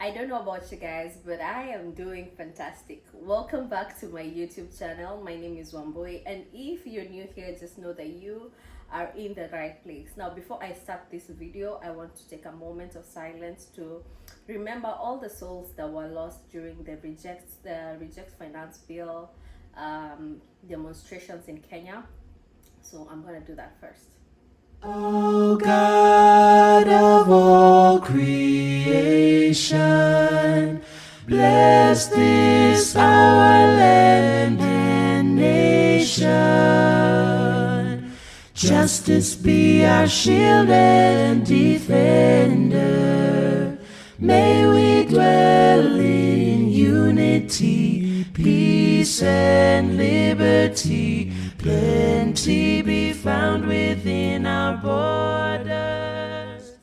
I don't know about you guys, but I am doing fantastic. Welcome back to my YouTube channel. My name is Wambui, and if you're new here, just know that you are in the right place. Now, before I start this video, I want to take a moment of silence to remember all the souls that were lost during the Reject Finance Bill demonstrations in Kenya. So I'm gonna do that first. O God of all creation, bless this our land and nation. Justice be our shield and defender. May we dwell in unity, peace and liberty. Plenty be found within our borders.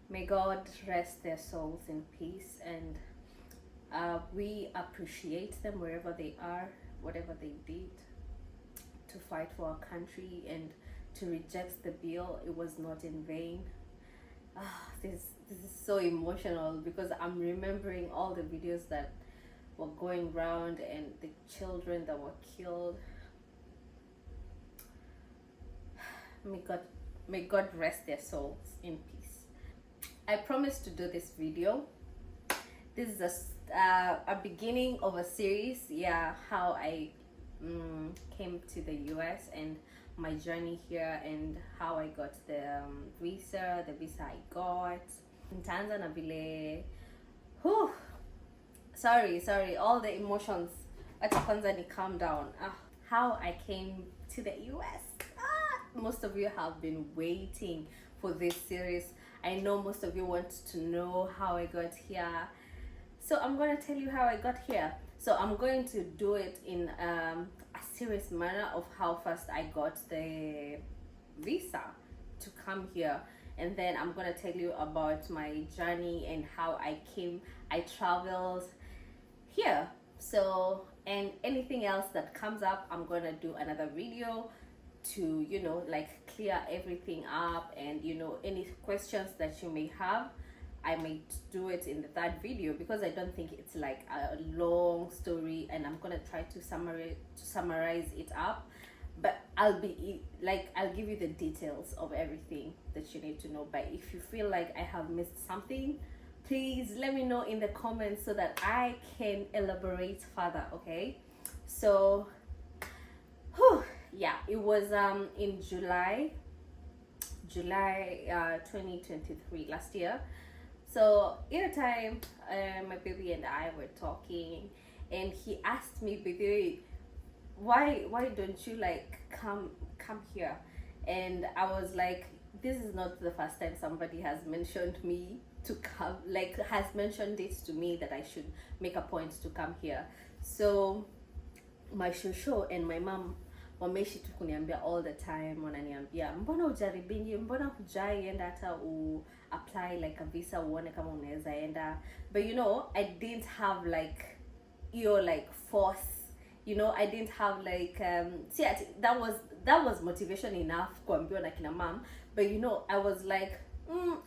May God rest their souls in peace, and we appreciate them wherever they are, whatever they did to fight for our country and to reject the bill. It was not in vain. This is so emotional because I'm remembering all the videos that were going around and the children that were killed. May God rest their souls in peace. I promised to do this video. This is a beginning of a series. Yeah, how I came to the US and my journey here and how I got the visa I got. Nitaanza na vile. Whew. Sorry, all the emotions. Acha kwanza ni calm down. How I came to the US. Most of you have been waiting for this series. I know most of you want to know how I got here. So I'm going to tell you how I got here. So I'm going to do it in a serious manner of how first I got the visa to come here. And then I'm going to tell you about my journey and how I traveled here. So, and anything else that comes up, I'm going to do another video to like clear everything up, and any questions that you may have, I may do it in the third video because I don't think it's like a long story, and I'm gonna try to summarize it up, but I'll give you the details of everything that you need to know. But if you feel like I have missed something, please let me know in the comments so that I can elaborate further. Okay, so yeah, it was in July 2023, last year. So in a time, my baby and I were talking, and he asked me, baby, why don't you like come here? And I was like, this is not the first time somebody has mentioned me to come, like has mentioned it to me that I should make a point to come here. So my shosho and my mom wameishi tu kuniambia all the time, wananiambia mbona ujaribingi, mbona hujai enda hata apply like a visa uone kama unaweza enda. But I didn't have like like force, I didn't have like see, that was motivation enough kuambiwa na kina mom. But I was like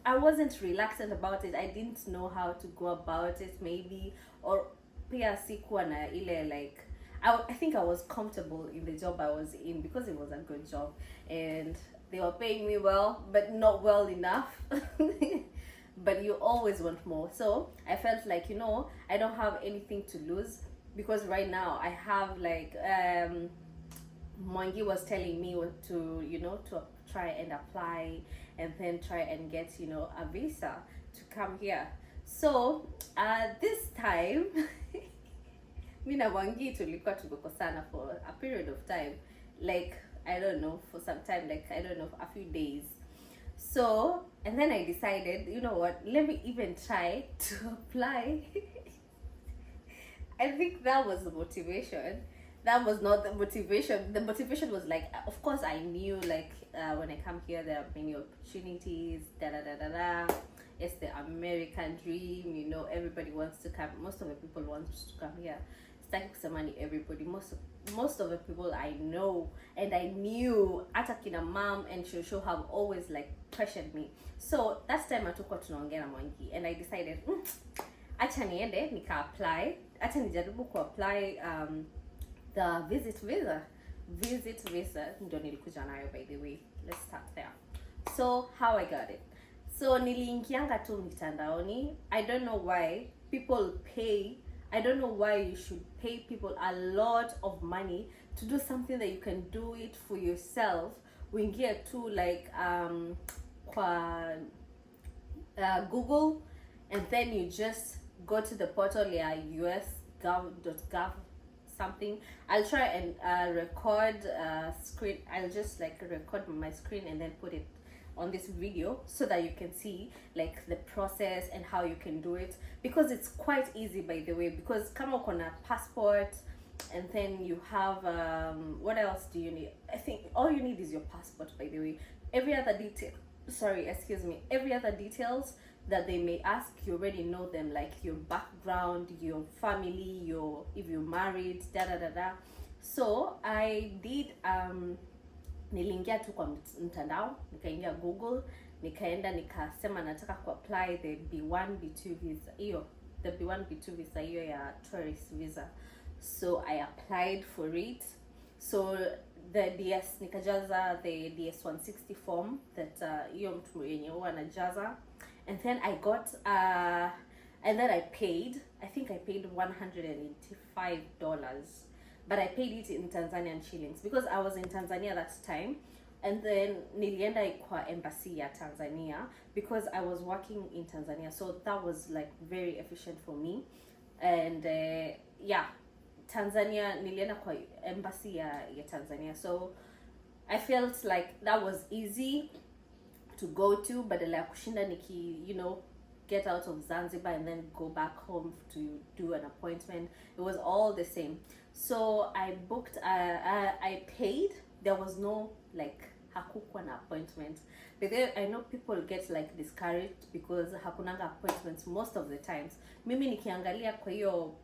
I wasn't reluctant about it. I didn't know how to go about it, maybe, or pia sikuwa na ile like I think I was comfortable in the job I was in because it was a good job and they were paying me well, but not well enough. But you always want more. So I felt like, I don't have anything to lose because right now I have like Mwangi was telling me to to try and apply and then try and get a visa to come here. So this time mi na Wangi tulikuwa tumekosana for a period of time, like I don't know, for some time, like I don't know, a few days. So and then I decided, you know what, let me even try to apply. I think that was the motivation. That was not the motivation. The motivation was like, of course I knew like when I come here there are many opportunities, it's the American dream, everybody wants to come, most of the people want to come here. Sitaki kusema ni everybody, most of the people I know and I knew, hata kina mom and shosho have always like pressured me. So that time I took what tunaongea na Mwangi and I decided acha niende nika apply, acha nijaribu ku apply the visit visa ndio nilikuja nayo, by the way. Let's start there. So how I got it, so niliingianga tu mitandaoni. I don't know why people pay, I don't know why you should pay people a lot of money to do something that you can do it for yourself. Uingie tu like kwa Google, and then you just go to the portal, US.gov something. I'll try and record screen. I'll just like record my screen and then put it on this video so that you can see like the process and how you can do it, because it's quite easy, by the way. Because kama uko na passport, and then you have what else do you need? I think all you need is your passport, by the way. Every other detail, every other details that they may ask, you already know them, like your background, your family, your, if you're married, So I did niliingia tu kwa mtandao, nikaingia Google, nikaenda nikasema nataka ku apply the B1 B2 visa hiyo, the B1 B2 visa hiyo ya tourist visa. So I applied for it. So the DS nikajaza the DS 160 form that hiyo mtu yenye huwa anajaza, and then I got and then I paid, I think I paid $185, but I paid it in Tanzanian shillings because I was in Tanzania that time. And then nilienda kwa embassy ya Tanzania because I was working in Tanzania, so that was like very efficient for me. And yeah, Tanzania, nilienda kwa embassy ya Tanzania, so I felt like that was easy to go to, badala ya kushinda niki, you know, get out of Zanzibar and then go back home to do an appointment. It was all the same. So I booked, I paid. There was no like hakukuwa na appointment. But then I know people get like discouraged because hakunanga appointments most of the times. Mimi nikiangalia kwa hiyo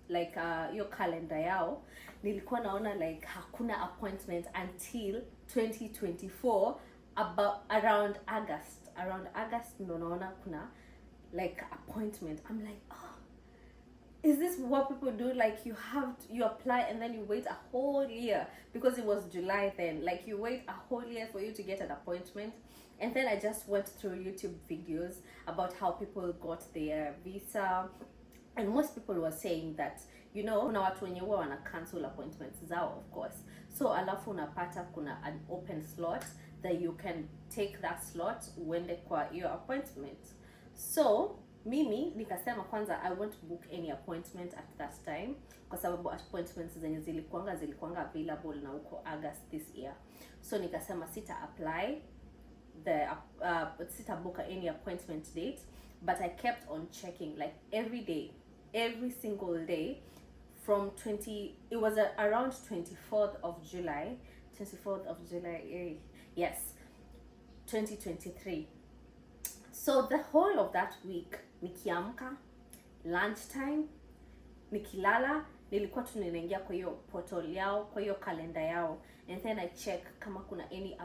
like your calendar yao, nilikuwa naona like hakuna appointment until 2024, about around August ndo naona kuna like appointment. I'm like, oh, is this what people do? Like you apply and then you wait a whole year, because it was July then, like you wait a whole year for you to get an appointment. And then I just went through YouTube videos about how people got their visa, and most people were saying that, you know, kuna watu wenye huwa wana cancel appointments zao, of course. So alafu unapata kuna an open slot that you can take that slot uende kwa your appointment. So mimi nikasema kwanza I won't book any appointment at that time, kwa sababu appointments zenye zilikuanga available na uko August this year. So nikasema sita apply the sita book any appointment date, but I kept on checking like every day, every single day from it was around 24th of July, yes, 2023. So the whole of that week, nikiamka, lunchtime, nikilala, nilikuwa tu ninaingia kwa hiyo portal yao, kwa hiyo calendar yao, and then I check kama kuna any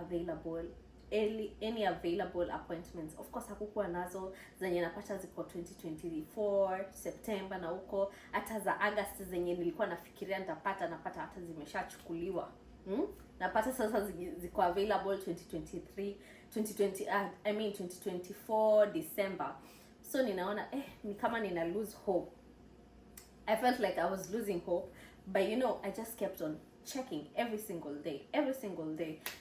available appointments. Of course hakukuwa nazo zenye napata ziko 2024 September, na huko hata za August zenye nilikuwa nafikiria napata hata zimeshachukuliwa. Napata sasa ziko available 2024 December. So ninaona ni kama nina lose hope. I felt like I was losing hope, but you know, I just kept on checking every single day,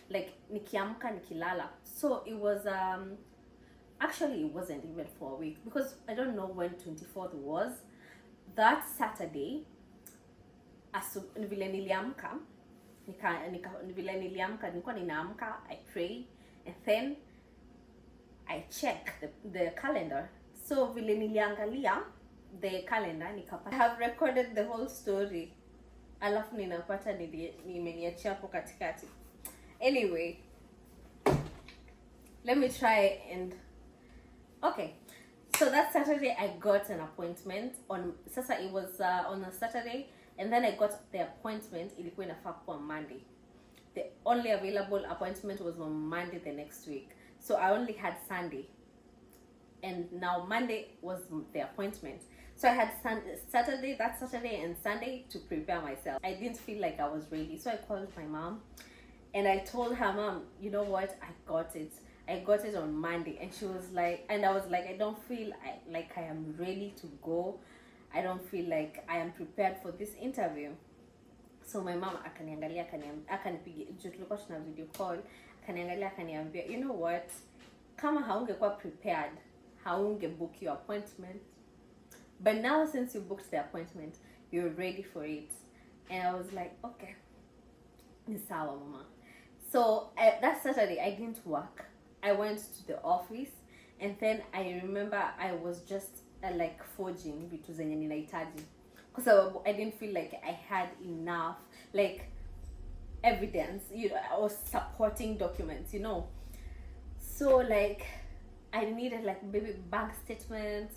like nikiamka, nikilala. So it was actually it wasn't even for a week, because I don't know when 24th was. That Saturday, vile niliamka, nilikuwa ninaamka, I pray, and then I check the calendar. So vile niliangalia the calendar, nikapata I have recorded the whole story, alafu ninapata nimeniachia hapo katikati. Anyway, let me try and okay. So that Saturday I got an appointment on, sasa it was on a Saturday, and then I got the appointment, ilikuwa inafaa kwa Monday. The only available appointment was on Monday the next week. So I only had Sunday, and now Monday was the appointment. So I had Saturday and Sunday to prepare myself. I didn't feel like I was ready, so I called my mom and I told her, Mom, you know what, I got it on Monday. And she was like, and I was like, I don't feel like I am ready to go. I don't feel like I am prepared for this interview. So my mom akaniangalia, akanipigia, tulikuwa tuna video call, akaniangalia, akaniambia, you know what, kama haungekuwa prepared, haungebook your appointment. But now since you booked the appointment, you're ready for it. And I was like, okay, ni sawa mama. So that Saturday I didn't work. I went to the office, and then I remember I was just like forging vitu zenye ninahitaji, because I didn't feel like I had enough like evidence, you know, or supporting documents, you know. So like I needed like maybe bank statements.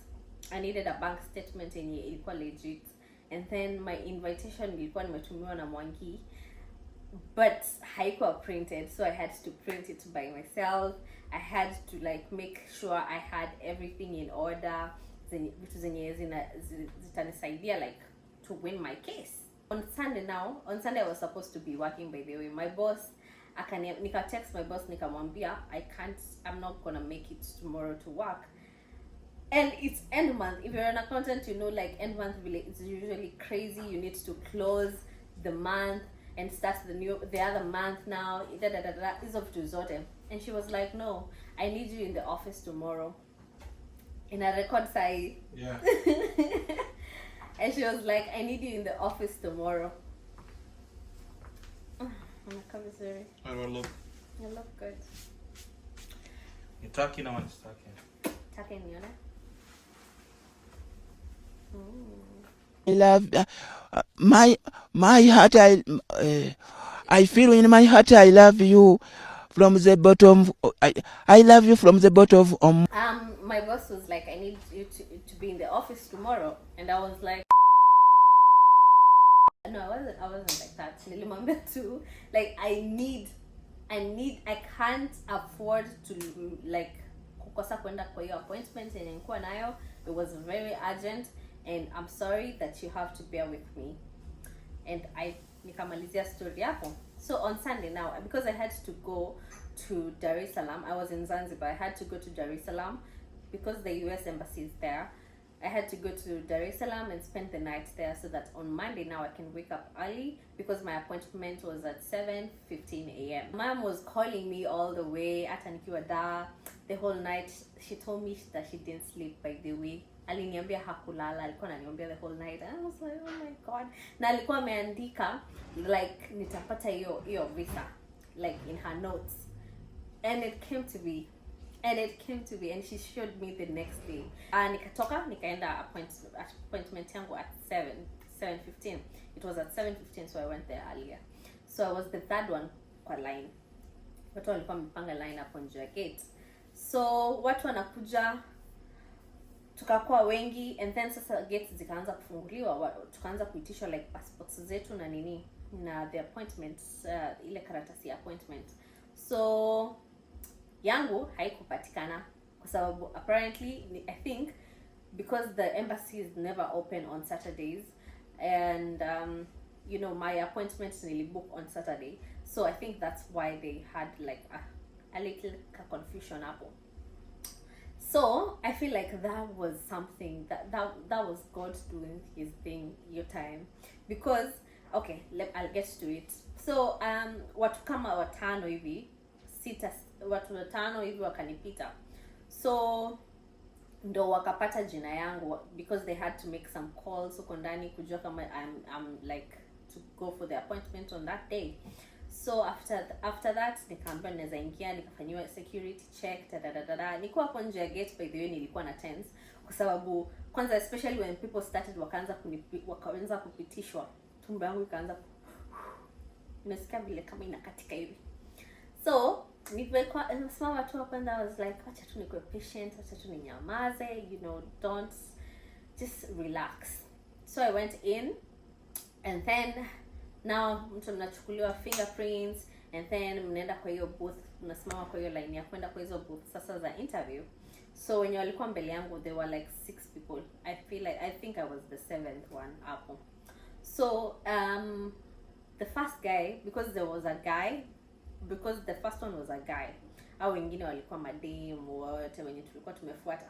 I needed a bank statement yenye ilikuwa legit, and then my invitation ilikuwa nimetumiwa na Mwangi, but haikuwa printed, so I had to print it by myself. I had to like make sure I had everything in order, vitu zenye zitanisaidia like to win my case. On Sunday I was supposed to be working, by the way. My boss nika text my boss nikamwambia I'm not gonna make it tomorrow to work. And it's end month. If you're an accountant, you know, like end month really it's usually crazy. You need to close the month and start the other month now. And she was like, no, I need you in the office tomorrow. In a record side. Yeah. And she was like, I need you in the office tomorrow. I'm sorry. How do I look? You look good. You're talking or I'm talking? Talking, you know? I love my heart. I feel in my heart I love you from the bottom. I love you from the bottom. My boss was like, I need you to be in the office tomorrow, and I was like, no, I wasn't like that. Nilimwambia too, like I can't afford to like kukosa kwenda kwa hiyo appointment yenye nilikuwa nayo. It was very urgent, and I'm sorry that you have to bear with me. And nikamalizia story hapo. So on Sunday now, because I had to go to Dar es Salaam, I was in Zanzibar. I had to go to Dar es Salaam because the US embassy is there. I had to go to Dar es Salaam and spend the night there, so that on Monday now I can wake up early, because my appointment was at 7:15 a.m. Mom was calling me all the way hata nikiwa da the whole night. She told me that she didn't sleep, by the way. Aliniambia hakulala, alikuwa ananiambia the whole night. And I was like, oh my god. Na alikuwa ameandika like nitapata hiyo visa like in her notes. And it came to be, and she showed me the next day. Nikatoka nikaenda appointment yangu at 7:15. It was at 7:15, so I went there earlier. So I was the third one kwa line. Watu walikuwa wamepanga line hapo nje ya gate. So watu wanakuja, tukakuwa wengi, and then sasa gates zikaanza kufunguliwa, tukaanza kuitishwa like passports zetu na nini na the appointment, ile karatasi ya appointment. So yangu haikupatikana kwa sababu apparently I think because the embassy is never open on Saturdays, and you know, my appointment nilibook on Saturday, so I think that's why they had like a little confusion hapo. So I feel like that was something that was God doing his thing your time, because okay, I'll get to it. So watu kama watano hivi wakanipita, so ndo wakapata jina yangu because they had to make some calls huko ndani kujua kama I'm like to go for the appointment on that day. So after that nikaambiwa naweza ingia, nikafanyiwa security check nilikuwa hapo nje ya gate. By the way, nilikuwa na tense kwa sababu kwanza, especially when people started wakaanza kupitishwa, tumbo yangu ikaanza nasikia vile kama inakatika hivi. So nilikuwa nimesimama tu hapo, and I was like, acha tu nikuwe patient, acha tu ninyamaze, you know, don't, just relax. So I went in, and then now mtu mnachukuliwa fingerprints, and then mnaenda kwa hiyo booth, mnasimama kwa hiyo line ya kwenda kwa hizo booth sasa za interview. So wenye walikuwa mbele yangu there were like 6 people. I think I was the 7th one hapo. So the first guy, because the first one was a guy, au wengine walikuwa madem wote wenye tulikuwa tumefuata.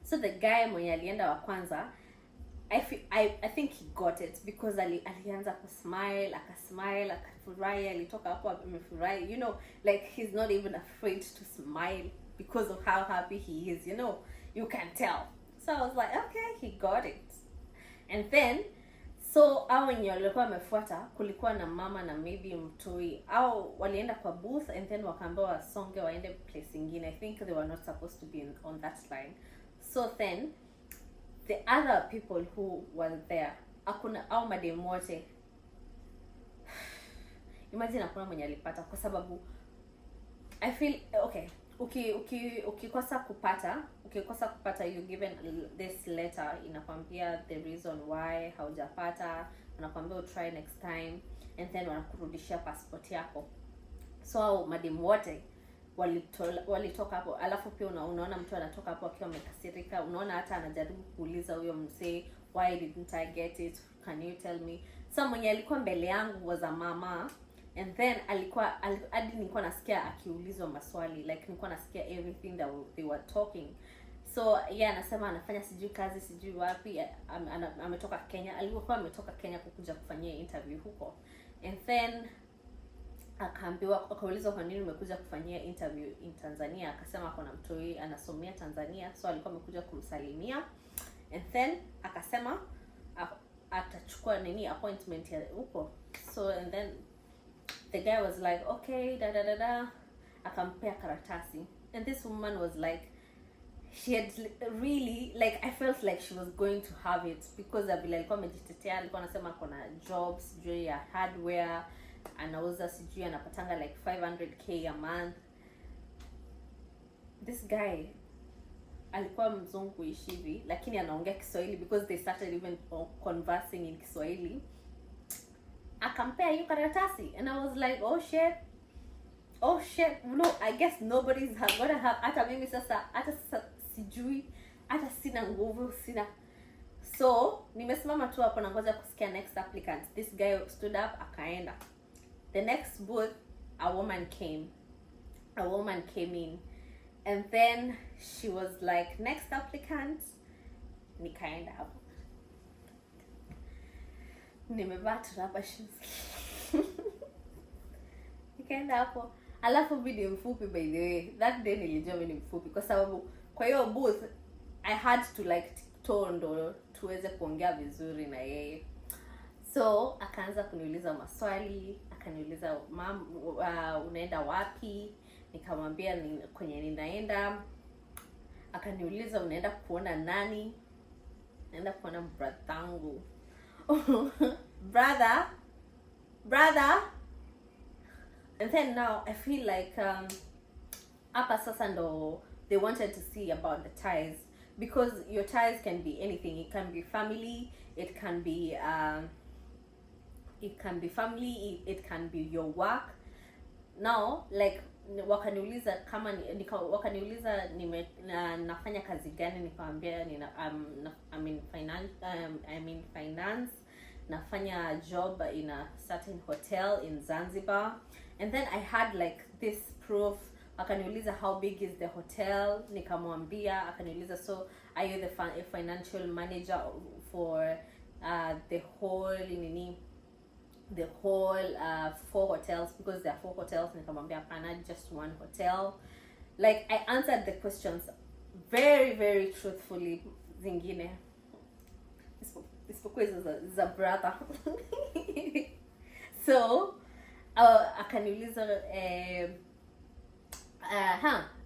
So the guy mwenye alienda wa kwanza, I think he got it because alianza kusmile, akafurahi, alitoka hapo amefurahi, you know, like he's not even afraid to smile because of how happy he is, you know, you can tell. So I was like, okay, he got it. And then so hao wenye walikuwa wamefuata, kulikuwa na mama na maybe mtoi, au walienda kwa booth and then wakaambiwa wasonge waende place ingine. I think they were not supposed to be on that line. So then the other people who were there, hakuna au madem wote, imagine hakuna mwenye alipata, kwa sababu I feel okay, ukikosa kupata you given this letter, inakwambia the reason why haujapata, wanakwambia try next time, and then wanakurudishia passport yako. So madem wote walitoka hapo. Alafu pia unaona mtu anatoka hapo akiwa amekasirika, unaona hata anajaribu kuuliza huyo mzee, why didn't I get it, can you tell me. So mwenye alikuwa mbele yangu was a mama, and then hadi nilikuwa nasikia akiulizwa maswali, like nilikuwa nasikia everything that they were talking. So anasema anafanya sijui kazi sijui wapi, ametoka Kenya, alikuwa ametoka Kenya kukuja kufanyia interview huko. And then akaulizwa kwa nini umekuja kufanyia interview in Tanzania, akasema kuna mtoi anasomea Tanzania, so alikuwa amekuja kumsalimia. And then akasema atachukua appointment ya huko. So and then the guy was like, okay, akampea karatasi. And this woman was like, she had really, like, I felt like she was going to have it because vile alikuwa amejitetea, alikuwa anasema kuna jobs sijui ya hardware, anauza sijui anapatanga like 500k a month. This guy alikuwa mzungu hivi, lakini anaongea Kiswahili because they started even conversing in Kiswahili. Akampea hiyo karatasi, and I was like, oh shit, no, I guess nobody's gonna have. Hata mimi sasa sijui, hata sina nguvu, sina. So nimesimama tu hapo na ngoja kusikia next applicant. This guy stood up, akaenda. The next booth, a woman came in, and then she was like, next applicant. Nikaenda hapo, nimevaa rubber shoes. Nikaenda hapo, alafu mimi mfupi, by the way. That day nilijua mimi mfupi kwa sababu kwa hiyo booth I had to like tondo tuweze kuongea vizuri na yeye. So akaanza kuniuliza maswali, akaniuliza unaenda wapi? Nikamwambia kwenye ninaenda. Akaniuliza unaenda kuona nani? Naenda kuona brathangu. brother. And then now I feel like hapa sasa ndo they wanted to see about the ties, because your ties can be anything. It can be family, it can be family, it can be your work. Now like wakaniuliza kama wakaniuliza nafanya kazi gani, nikamwambia I'm in finance, nafanya job in a certain hotel in Zanzibar. And then I had like this proof. Akaniuliza how big is the hotel, nikamwambia. Akaniuliza so are you the financial manager for the whole 4 hotels, because there are 4 hotels. Nikamwambia hapana, just one hotel. Like I answered the questions very very truthfully. Zingine isipokuwa za brother. So akaniuliza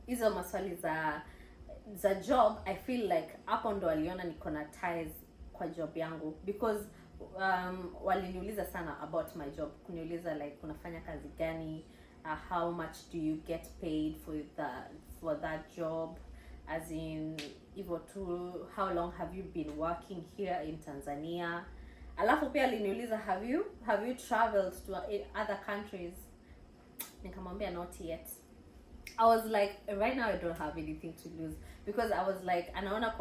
hizo maswali za job. I feel like hapo ndo aliona niko na ties kwa job yangu, because waliniuliza sana about my job, kuniuliza like unafanya kazi gani, how much do you get paid for that job, as in hivyo tu, how long have you been working here in Tanzania. Alafu pia aliniuliza have you traveled to other countries. Nikamwambia not yet. I was like, right now I don't have anything to lose, because I was like, anaona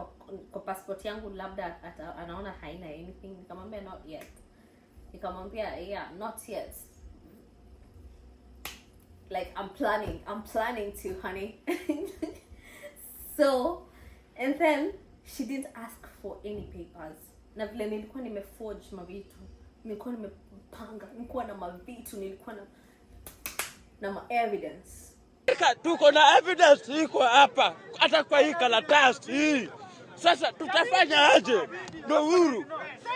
kwa passport yangu labda anaona haina anything. Nikamwambia not yet. Nikamwambia yeah, not yet. Like I'm planning to, honey. So, and then she didn't ask for any papers. Na vile nilikuwa nimeforge mavitu, nilikuwa nimepanga, nilikuwa na mavitu, nilikuwa na evidence. Tuko na evidence iko hapa hata kwa hii karatasi hii. Sasa tutafanya aje? Ndio huru.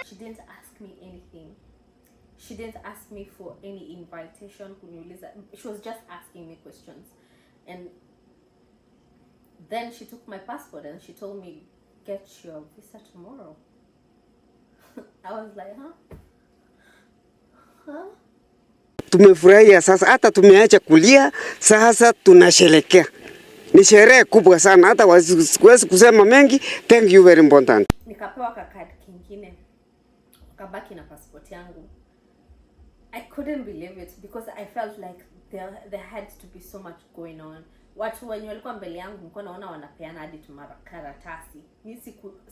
She didn't ask me anything. She didn't ask me for any invitation kuniuliza. She was just asking me questions. And then she took my passport and she told me, get your visa tomorrow. I was like, huh? Tumefurahia sasa, hata tumeacha kulia, sasa tunasherekea. Ni sherehe kubwa sana, hata siwezi kusema mengi. Thank you very important. Nikapewa kakadi kingine, kabaki na passport yangu. I couldn't believe it because I felt like there had to be so much going on. Watu wenye walikuwa mbele yangu nilikuwa naona wanapeana hadi karatasi. Mimi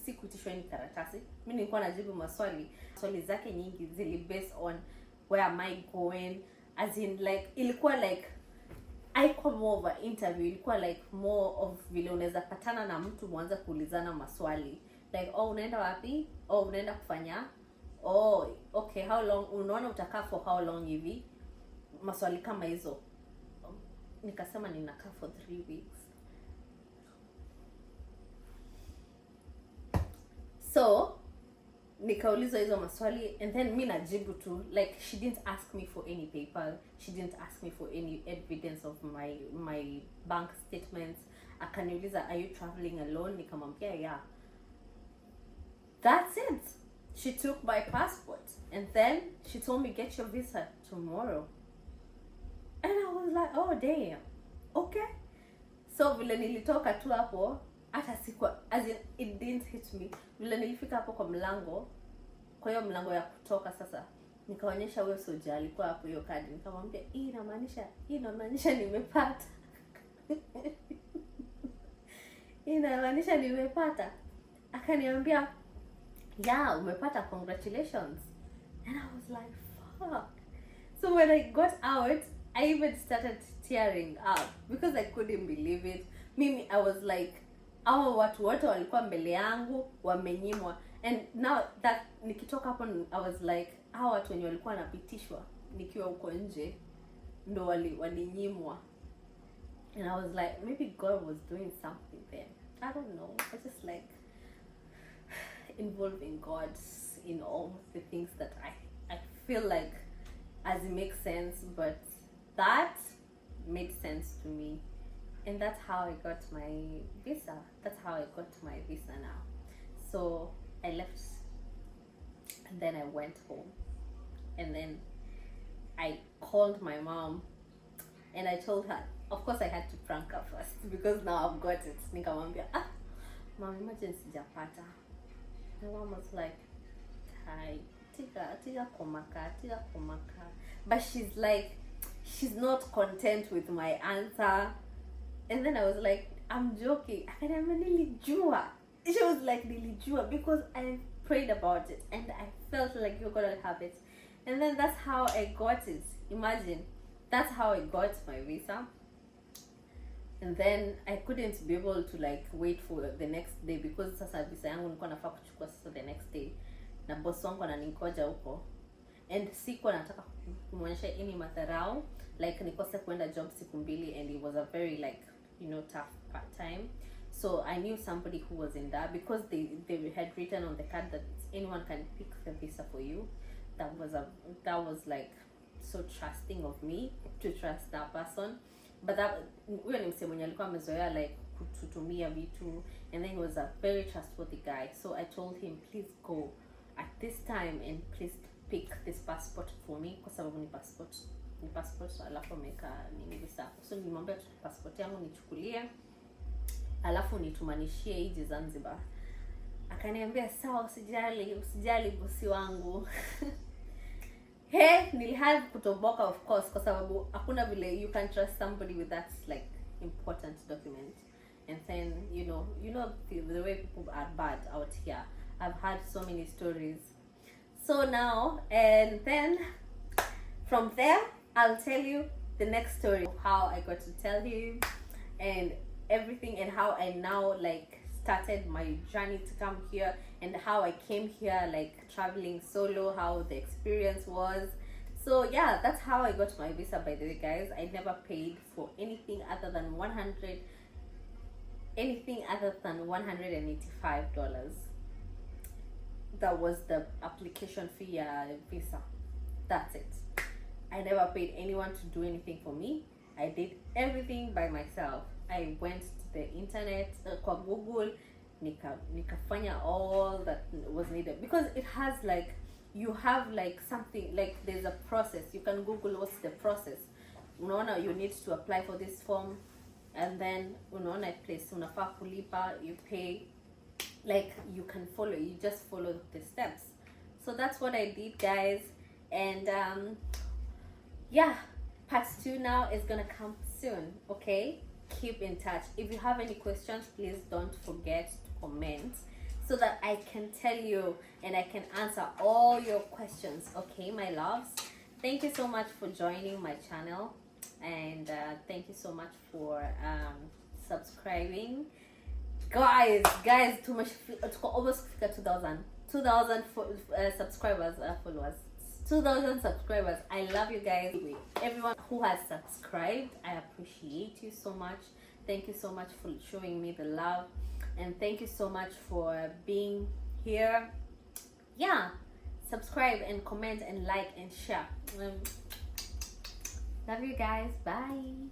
sikuitishwa ni karatasi. Mimi nilikuwa najibu maswali. Swali zake nyingi zili based on where am I going, as in like ilikuwa like haikuwa more of an interview, ilikuwa like more of vile unaweza patana na mtu mwanza kuulizana maswali like, oh unaenda wapi, oh unaenda kufanya, oh okay how long, unaona utakaa for how long hivi, maswali kama hizo. Nikasema ninakaa for 3 weeks. So nikaulizwa hizo maswali and then mimi najibu tu, like she didn't ask me for any paper, she didn't ask me for any evidence of my bank statements. Akaniuliza, are you traveling alone? Nikamwambia yeah. That's it. She took my passport and then she told me, get your visa tomorrow. And I was like, oh damn, okay. So vile nilitoka tu hapo, hata sikuwa, as in, it didn't hit me. Vile nilifika hapo kwa mlango, kwa hiyo mlango ya kutoka sasa, nikaonyesha huyo soja alikuwa hapo hiyo kadi. Nikamwambia, hii inamaanisha nimepata. Inamaanisha nimepata. Akaniambia, yeah, umepata, congratulations. And I was like, fuck. So when I got out, I even started tearing up because I couldn't believe it. Mimi, I was like, hao watu wote walikuwa mbele yangu wamenyimwa. And now that nikitoka hapo, I was like, hao watu wenye walikuwa wanapitishwa nikiwa huko nje ndo walinyimwa. And I was like, maybe God was doing something there. I don't know. I just like involving God in all the things that I feel like as it makes sense, but that made sense to me. And that's how I got my visa. That's how I got my visa now. So I left and then I went home. And then I called my mom and I told her, of course I had to prank her first because now I've got it. Nikamwambia, mom, imagine sijapata. My mom was like, hi, tiga komaka. But she's like, she's not content with my answer. And then I was like, I'm joking. Nilijua. She was like, nilijua, because I prayed about it and I felt like you're gonna have it. And then that's how I got it. Imagine, that's how I got my visa. And then I couldn't be able to like wait for the next day because sasa visa yangu nilikuwa nafaa kuchukua sasa the next day. Na boss wangu ananingoja huko. And sikuwa nataka kumwonyesha any madharau, like nikose kwenda job siku mbili, and it was a very like, you know, tough part time. So I knew somebody who was in that because they had written on the card that anyone can pick the visa for you. That was like so trusting of me to trust that person. But that huyo ni msemo alikuwa amezoea like kututumia vitu, and then he was a very trustworthy guy. So I told him, please go at this time and please pick this passport for me kwa sababu ni passport alafu ameka nini visa. So nilimwambia passport yangu nichukulie alafu nitumanishie hiji Zanzibar. Akaniambia sawa, usijali bosi wangu. Nilihave kutoboka of course kwa sababu hakuna vile you can trust somebody with that like important document. And then you know the way people are bad out here. I've had so many stories. So now, and then from there, I'll tell you the next story, how I got to tell him and everything, and how I now like started my journey to come here, and how I came here, like traveling solo, how the experience was. So yeah, that's how I got my visa, by the way, guys. I never paid for anything other than $185. That was the application fee, visa. That's it. I never paid anyone to do anything for me. I did everything by myself. I went to the internet, kwa Google, nikafanya all that was needed, because it has like, you have like something like, there's a process. You can Google what's the process. Unaona, you need to apply for this form, and then unaona place unafaa kulipa, you pay, like you can follow, you just follow the steps. So that's what I did, guys. And yeah, part 2 now is gonna come soon. Okay, keep in touch. If you have any questions, please don't forget to comment, so that I can tell you and I can answer all your questions. Okay, my loves, thank you so much for joining my channel, and thank you so much for subscribing. Guys, too much, almost 2,000 subscribers, followers, 2,000 subscribers. I love you guys. Everyone who has subscribed, I appreciate you so much. Thank you so much for showing me the love, and thank you so much for being here. Yeah, subscribe and comment and like and share. Love you guys. Bye.